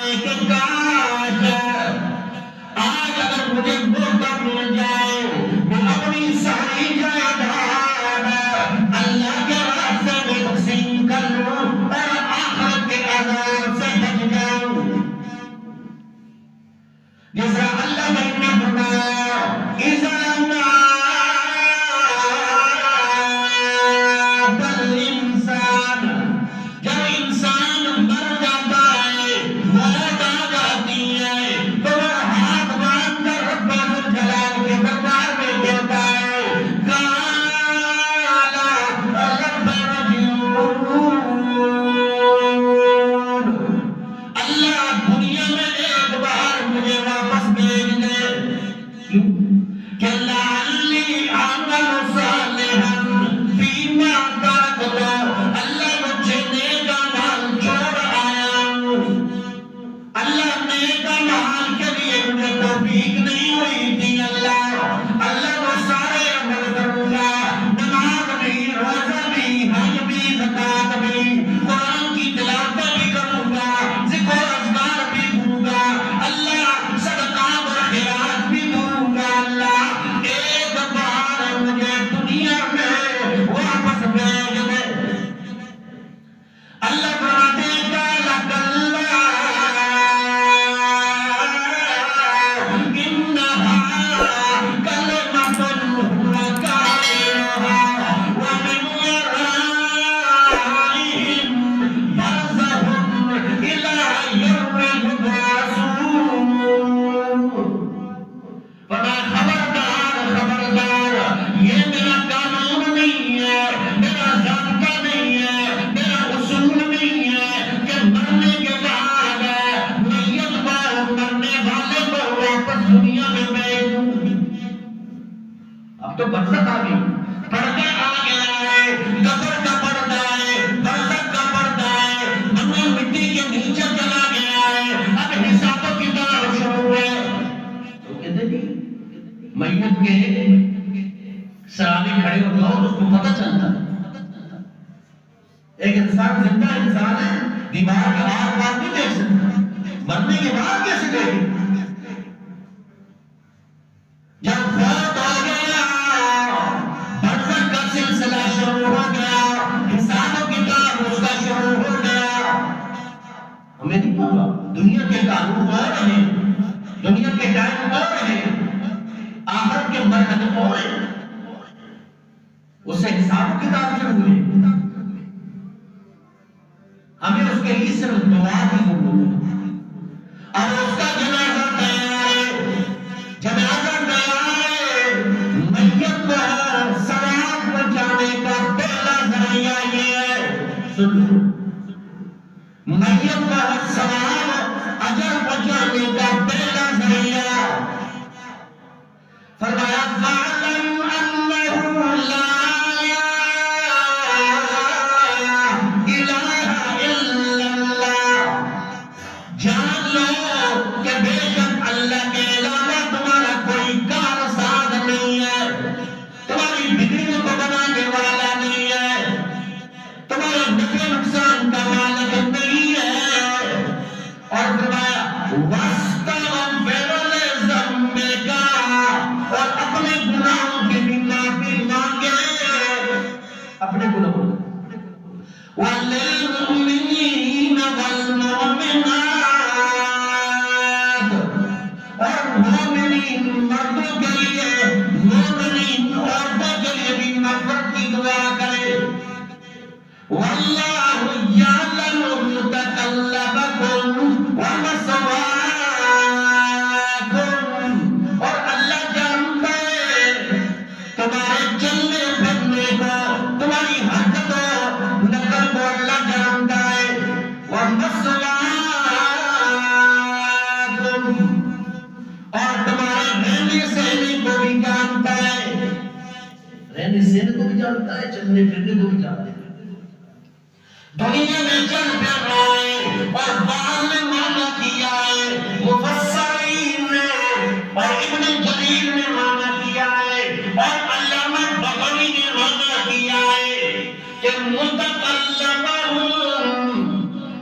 کہ کاش آج اگر مجھے موقع مل جائے میں اپنی ساری جائیداد اللہ کے راستے میں تقسیم کر لوں اور آخرت کے عذاب سے بچ جاؤں. جس طرح اللہ نے فرمایا اذا تو برزخ آ گئی، پردہ آ گیا ہے، قبر کا پردہ ہے، برزخ کا پردہ ہے، ہمیں مٹی کے نیچے چلا گیا ہے، اب حساب و کتاب شروع ہے. تو کہتے جی میت کے سرانے کھڑے ہو جاؤ اس کو پتہ چلتا ہے. ایک انسان زندہ انسان ہے، دماغ کا آس پاس نہیں دیکھ سکتا، مرنے کے بعد کیسے دیکھیں؟ جب فوت ہو گیا برزخ کا سلسلہ شروع ہو گیا، حساب و کتاب اس کا شروع ہو گیا. ہمیں نہیں پتا، دنیا کے قانون اور ہیں، دنیا کے ٹائم اور ہیں، آخرت کے مرحلے اور ہیں، اس سے حساب و کتاب شروع ہے. ہمیں اس کے لیے صرف دعا کی ضرورت ہے. اور اس کا جنازہ تیار ہے، جنازہ سواب پہنچانے کا پہلا ذریعہ یہ ہے. سنو، میت کا سواب اجر پہنچانے کا پہلا ذریعہ فرمایا فَاعْلَمْ أَنَّهُ لَا إِلَٰهَ إِلَّا اللَّهُ. جان لو کہ بے شک اللہ کے علاوہ تمہارا کوئی کارساز نہیں ہے، تمہاری بگڑیوں کو بنانے والا نہیں ہے، تمہارے نفع نقصان کا مالک نہیں ہے. اور فرمایا وَاسْتَغْفِرْ لِذَنبِكَ، اور اپنے گناہوں کی بھی معافی مانگے، اپنے گناہوں وَلِلْمُؤْمِنِينَ وَالْمُؤْمِنَاتِ، اور مومنین مردوں کے لیے مومنین عورتوں کے لیے بھی مغفرت کی دعا کرے. وَاللَّهُ يَعْلَمُ مُتَقَلَّبَكُمْ وَمَثْوَاكُمْ، اور اللہ جانتا ہے تمہارے چلنے پھرنے کو، تمہاری حرکتوں نقل کو اللہ جانتا ہے. وَمَثْوَاكُمْ، اور تمہارے رہنے سہنے کو بھی جانتا ہے، رہنے سہنے کو بھی جانتا ہے، چلنے پھرنے کو بھی جانتا ہے. دنیا میں چل پھر رہا ہے، اور بعض نے مانا کیا ہے، مفسرین نے اور ابن جریر نے مانا کیا ہے، اور علامہ بغوی نے مانا کیا ہے کہ متقلبہم،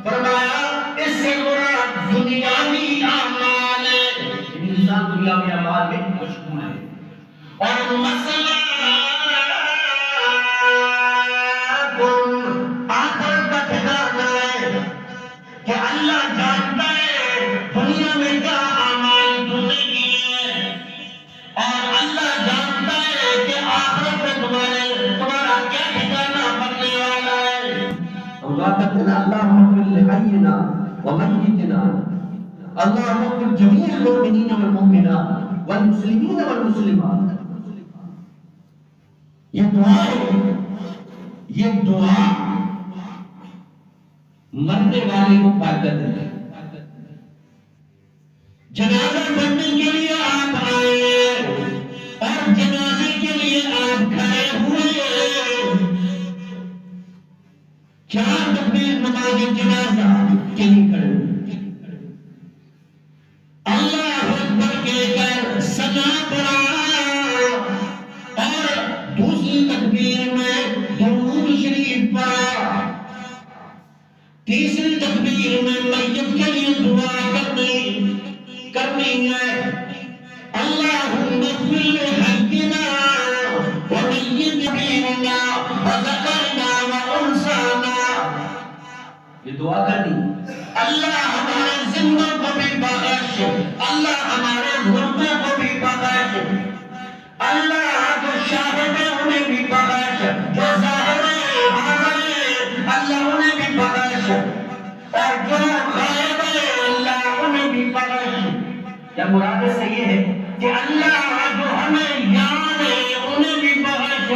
فرمایا اس سے مراد دنیا دنیاوی اعمال میں مشغول ہے. اور مسئلہ آخرت کا ٹھکانہ ہے کہ اللہ جانتا ہے دنیا میں کیا اعمال تم نے کیے، اور اللہ جانتا ہے کہ آخرت میں تمہارا کیا ٹھکانہ بننے والا ہے. ہم دعا کرتے ہیں اللہم اغفر لحینا ومیتنا، اللہم اغفر جمیع المؤمنین والمؤمنات والمسلمین والمسلمات. یہ دعا ہے، یہ دعا مرنے والے کو فائدہ دے. جنازہ پڑھنے کے لیے آپ آئے اور جنازے کے لیے آپ کھڑے ہوئے، چار تکبیر نماز جنازہ کے لیے کھڑے ہوئے، اللہ اکبر کہہ کر ثنا پڑھا اور دوسری تکبیر میں درود شریف پڑھا، تیسری تکبیر میں میت کے لیے دعا کرنی ہے. اللہم اغفر لحینا ومیتنا وذکرنا وانثانا. یہ دعا کرنی، اللہ ہمارے زندوں کو بھی بخش، اللہ ہمارے مردوں کو بھی بخش، اللہ جو شاہد ہیں انہیں بھی بخش، جو ظاہر ہیں اللہ انہیں بھی بخش، اور جو غائب ہیں اللہ انہیں بھی بخش. کیا مراد سے یہ ہے کہ اللہ جو ہمیں یاد ہے انہیں بھی بخش،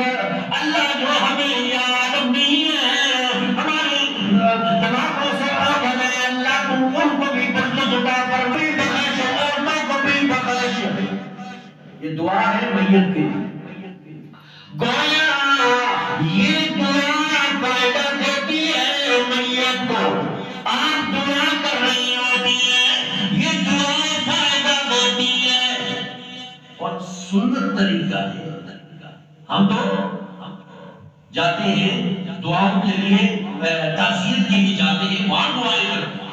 اللہ جو ہمیں یاد نہیں ہے ہماری دماغوں سے اوجھل ہے، اللہ تو ان کو بھی بخش، عطا فرما، بخش، عورتوں کو بھی بخش. یہ دعا ہے میت کے لیے. گویا یہ دعا فائدہ دیتی ہے میت کو. آپ دعا کر رہی ہوتی ہے، یہ دعا فائدہ دیتی ہے. اور سنت طریقہ ہے. ہم تو جاتے ہیں دعاؤں کے لیے، تعزیت کے لیے جاتے ہیں، وہاں دعائیں کرتے ہیں.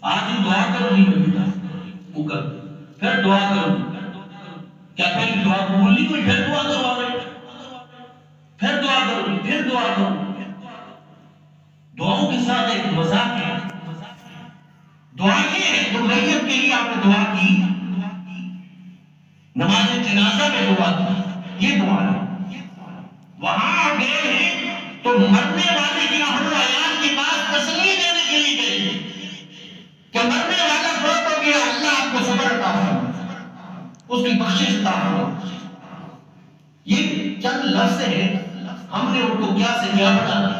آج ہم دعا کروں گی وہ کر پھر دعا کروں گی، کیا پہلی دعا قبول نہیں ہوئی پھر دعا کروا رہے، پھر دعا کروں گی، پھر دعا کروں گی. دعاؤں کے ساتھ ایک مذاق ہے. دعا یہ ہے تو میت کے لیے آپ نے دعا کی، نماز جنازہ میں دعا کی، یہ دعا ہے. وہاں گئے ہیں تو مرنے والے کی اہل و عیال کے پاس تسلی دینے کے لیے گئے کہ مرنے والا فوت ہو گیا، اللہ آپ کو صبر عطا فرمائے، اس کی بخشش عطا فرمائے. یہ چند لفظ ہیں، ہم نے ان کو کیا سے کیا بتانا،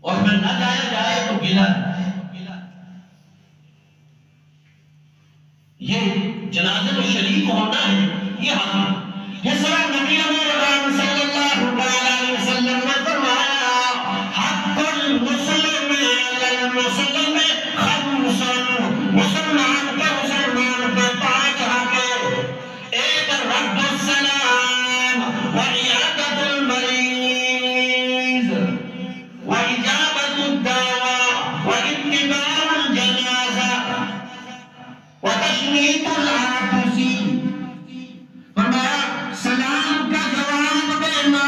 اور پھر نہ جایا جائے تو گلا. یہ جنازے میں شریک ہونا ہے، یہ حق ہے. جس طرح نبی اکرم صلی اللہ علیہ وسلم نے فرمایا حق المسلم علی المسلم خمس، مسلمان کا مسلمان پہ 5 حق ہے. ایک رد السلام وعیادت المریض واجابت الدعوہ واتباع الجنازہ وتشمیت العاطس. فرمایا سلام کا جواب دینا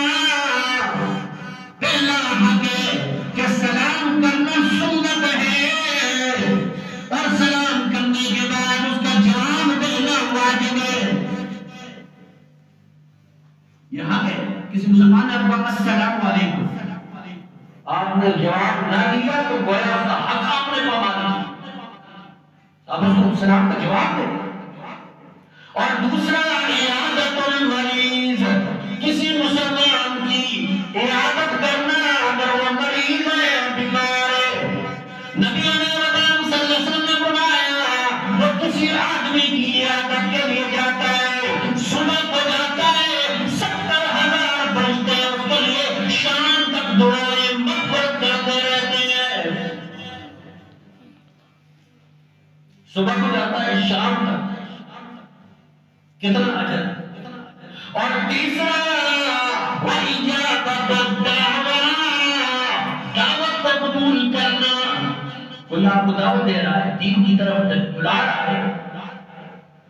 پہلا حق ہے کہ سلام کرنا سنت ہے، اور سلام کرنے کے بعد اس کا جواب دینا واجب ہے. یہاں ہے کسی مسلمان نے آپ کو السلام علیکم، آپ نے جواب نہ دیا تو گویا اس کا حق آپ نے پامانا، آپ اس کو سلام کا جواب دیں. اور دوسرا عیادت المریض، کسی مسلمان کی عیادت کرنا اگر وہ مریض ہے، بیمار ہے. نبی اکرم صلی اللہ علیہ وسلم نے فرمایا وہ کسی آدمی کی عیادت کے لیے جاتا ہے، صبح کو جاتا ہے، 70,000 فرشتے اس کے لیے شام تک دعائیں مغفرت کرتے رہتے ہیں. صبح کو جاتا ہے شام تک، کتنا اجر. اور تیسرا وَإِجَابَةُ الدَّعْوَةِ، دعوت کو قبول کرنا. کوئی آپ کو دعوت دے رہا ہے، دین کی طرف بلا رہا ہے،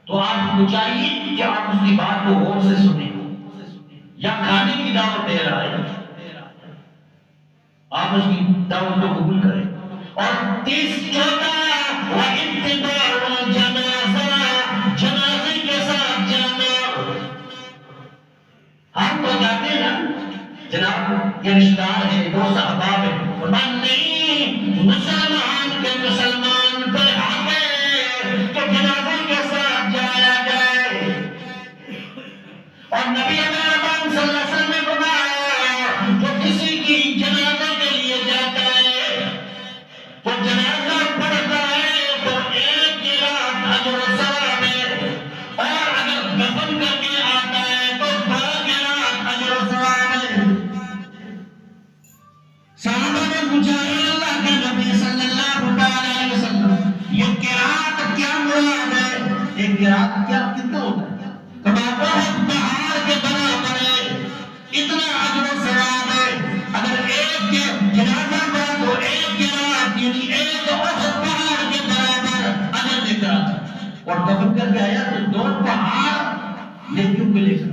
تو آپ کو چاہیے کہ آپ اس کی بات کو غور سے سنیں. یا کھانے کی دعوت دے رہا ہے، آپ اس کی دعوت کو قبول کریں. اور چوتھا وَاتِّبَاعُ الْجَنَازَةِ، جنازے کے ساتھ جانا. ہم تو جاتے ہیں نا، جناب یہ رشتہ دار ہے، دوست احباب ہے، نہیں مسلمان کے مسلمان پہ حق ہے کہ جنازے کے ساتھ جایا جائے. اور نبی اکرم صلی اللہ علیہ وسلم نے فرمایا جو کسی کی جنازے کے لیے جاتا ہے، وہ جنازہ پڑھتا ہے تو 1 قرات اجر و ثواب ہے، اور اگر دفن کر کے آتا ہے تو 2 قرات اجر و ثواب ہے. صحابہ نے پوچھا اللہ کے نبی صلی اللہ علیہ وسلم یہ قرات کیا مراد ہے؟ 1 قرات کیا کتنا ہوتا ہے؟ بہت پہاڑ کے برابر ہے، اتنا اجر و ثواب ہے. اگر ایک کے جنازہ پڑھا تو 1 قرات یعنی 1 احد پہاڑ کے برابر اجر لے کر آتا ہے، اور دفن کر کے آیا تو 2 پہاڑ نیکیوں کے لے کر.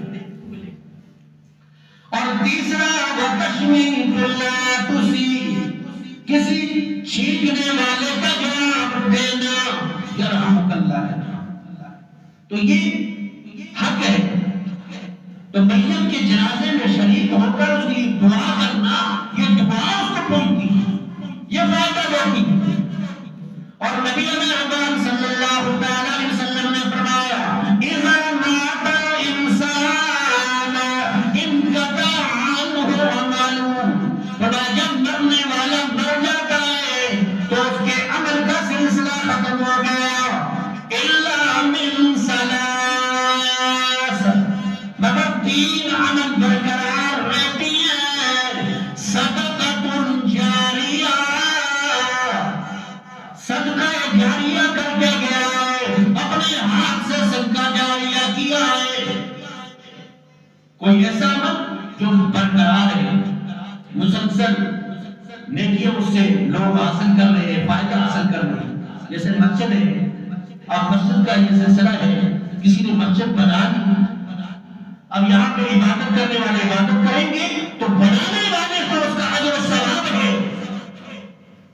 اور تیسرا وَتَشْمِيتُ اللَّاتُسِي، کسی چھینکنے والے کا جواب دینا، یرحمک اللہ. تو یہ حق ہے. تو میت کے جنازے میں شریک ہو کر اس کی دعا کرنا، یہ دعا اس کو پہنچتی ہے، یہ فائدہ دیتی ہے. اور نبی اکرم صلی اللہ علیہ وسلم نے فرمایا اِذَا مَاتَ الْإِنسَانُ انْقَطَعَ عَنْهُ عَمَلُهُ، جب مرنے والا مر جاتا ہے تو اس کے عمل کا سلسلہ ختم ہو گیا. إِلَّا مِنْ ثَلَاثٍ، مگر 3 عمل برقرار رہتی ہیں. صدقۃ جاریہ، صدقہ جاریہ کر کے گیا ہے، اپنے ہاتھ سے صدقہ جاریہ کیا ہے. کوئی ایسا عمل جو برقرار ہے، مسلسل نیکیاں اس سے لوگ حاصل کر رہے ہیں، فائدہ حاصل کر رہے ہیں. جیسے مسجد ہے، اب مسجد کا یہ سلسلہ ہے، کسی نے مسجد بنا دی، اب یہاں پہ عبادت کرنے والے عبادت کریں گے تو بنانے والے کو اس کا اجر و ثواب ہے،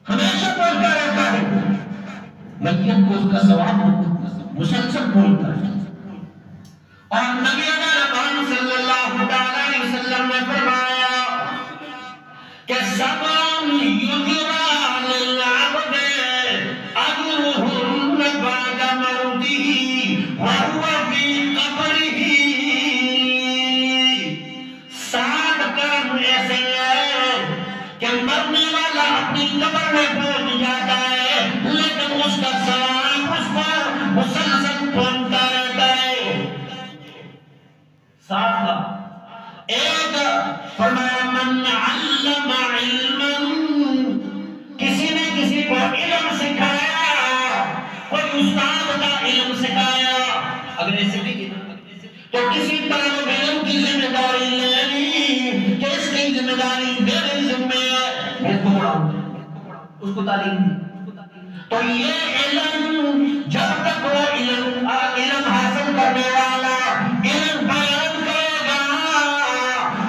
ہمیشہ پہنچتا رہتا ہے. میت کو اس کا ثواب مسلسل پہنچتا ہے. اور نبی اکرم صلی اللہ علیہ وسلم نے فرمایا کہ سبع یجرا للعبد اجرهن بعد موته وهو في قبره. 7 کام ایسے ہیں کہ مرنے والا اپنی قبر میں پہنچ جاتا ہے لیکن اس کا ثواب اس پر مسلسل پہنچتا رہتا ہے. 7 کا ایک فرمایا من علم علما، کسی نے کسی کو علم سکھایا، کوئی استاد کا علم سکھایا. اگر ایسے نہیں تو کسی طالب علم کی ذمہ داری لینی کہ اس کی ذمہ داری میرے ذمہ ہے، میں اس کو پڑھاؤں، اس کو تعلیم دی. تو یہ علم جب تک وہ علم حاصل کرنے والا علم بیان کرے گا،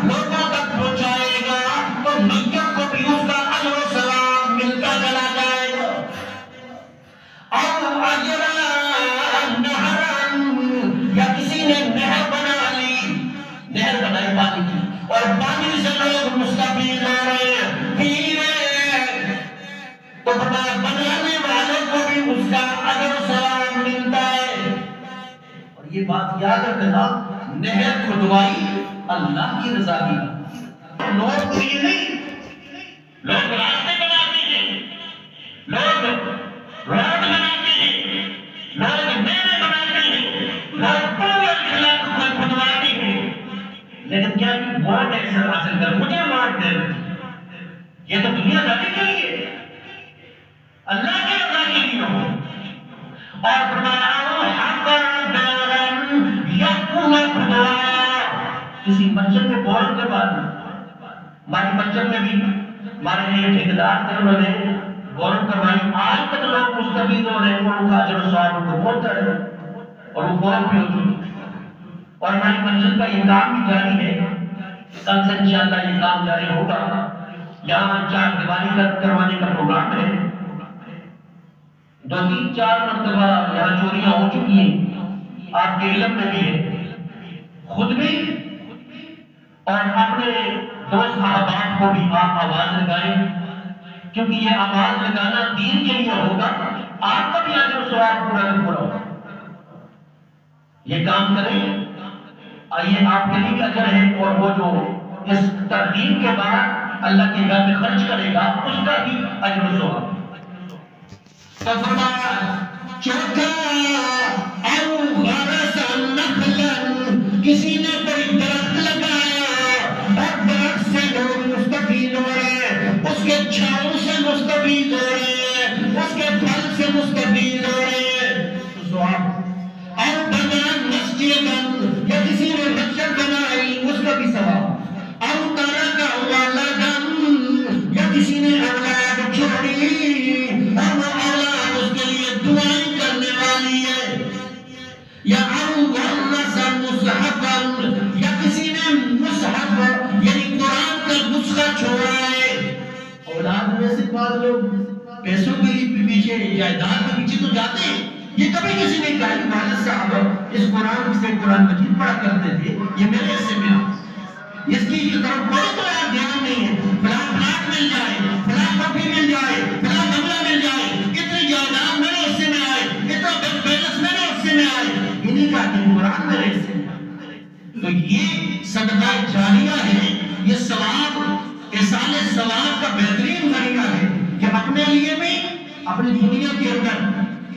لوگوں تک پہنچائے گا، تو میت کو بھی اس کا اجر و ثواب ملتا چلا جائے گا. اور اجر نہرن، یا کسی نے نہر بنا لی، نہر بنائی پانی کی، اور پانی سے لوگ مستفید ہو رہے ہیں، پی رہے ہیں، تو بنانے والے کو بھی اس کا اجر و ثواب ملتا ہے. اور یہ بات یاد رکھنا، نہر کھدوائی اللہ کی رضا کی. لوگ تو یہ نہیں، لوگ راستے بناتے ہیں، لوگ روڈ بناتے ہیں، لوگ میلے بناتے ہیں، لوگ پورے خلاف کو کھدواتے ہیں، لیکن کیا وہ ٹیکس حاصل کر مجھے مار دے؟ یہ تو دنیا داری کے لیے، اللہ کی رضا کے لیے ہو. اور فرمایا کسی مسجد میں بول کے بعد، ہماری مسجد میں بھی ہمارے لیے ٹھیکیدار تھے، انہوں نے غور کروائی، آج تک لوگ مستفید ہو رہے ہیں، ان کا اجر و ثواب ان کو پہنچتا ہے اور وہ فوت بھی ہو چکی۔ اور ہماری منزل کا یہ کام بھی جاری ہے، کل سے انشاءاللہ یہ کام جاری ہوگا۔ یہاں چار دیواری کا کروانے کا پروگرام ہے، 2-3-4 مرتبہ یہاں چوریاں ہو چکی ہیں، آپ کے علم میں بھی ہے، خود بھی اور اپنے دوست احباب کو بھی آپ آواز لگائیں، کیونکہ یہ آواز لگانا دین کے لیے ہوگا، آپ کا بھی اجر و ثواب پورا کا پورا ہوگا۔ یہ کام کریں، یہ آپ کے لیے اجر ہے، اور وہ جو اس ترغیب کے بعد اللہ کے گھر میں خرچ کرے گا اس کا بھی اجر و ثواب۔ چوتھا او غرس نخلا، کسی نے کوئی درخت لگایا اور درخت سے لوگ مستفید ہو رہے ہیں، اس کے چھاؤں سے مستفید ہو رہے ہیں، اس کے پھل سے مستفید ہو رہے ہیں، تو ثواب۔ اور بنا مسجد، یا کسی نے مسجد بنائی اس کا بھی ثواب۔ اور ترک ولدا، یا کسی نے اولاد چھوڑی اور وہ اولاد اس کے لیے دعائیں کرنے والی ہے، یا او ورث مصحفا، یا کسی نے مصحف یعنی قرآن کا نسخہ چھوڑا ہے۔ اولاد میں سے بعض لوگ پیسوں کے لیے پیچھے، جائیداد کے پیچھے تو جاتے ہیں، یہ کبھی کسی نے کہا کہ والد صاحب اس قرآن سے قرآن مجید پڑھا کرتے تھے، یہ میرے حصے میں آ، اس کی طرف کوئی تو آپ دھیان نہیں ہے، فلاں پلاٹ مل جائے، فلاں کوٹھی مل جائے، فلاں بنگلہ مل جائے، اتنی جائیداد میرے حصے میں آئے، اتنا بینک بیلنس میرے حصے میں آئے، انہیں کا کہ قرآن میرے حصے میں آئے۔ تو یہ صدقہ جاریہ ہے، یہ ثواب، ایصال ثواب کا بہترین ذریعہ ہے کہ اپنے لیے بھی، اپنی دنیا کے اندر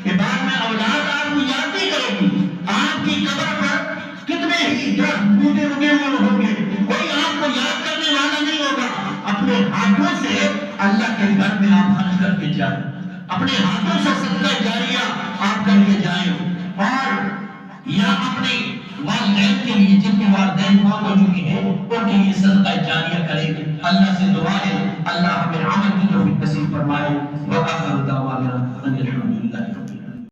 کہ بعد میں اولاد آپ کو یاد نہیں کرے گی، آپ کی قبر پر کتنے ہی درخت بوٹے اگے ہوئے ہوں گے، کوئی آپ کو یاد کرنے والا نہیں ہوگا، اپنے ہاتھوں سے اللہ کے گھر میں آپ خرچ کر کے جائیں، اپنے ہاتھوں سے صدقہ جاریہ آپ کر کے جائیں، اور یا اپنے والدین کے لیے جن کے والدین فوت ہو چکے ہیں ان کے لیے صدقہ جاریہ کریں۔ اللہ سے دعا ہے اللہ ہمیں عمل کی توفیق نصیب فرمائے۔ وآخر دعوانا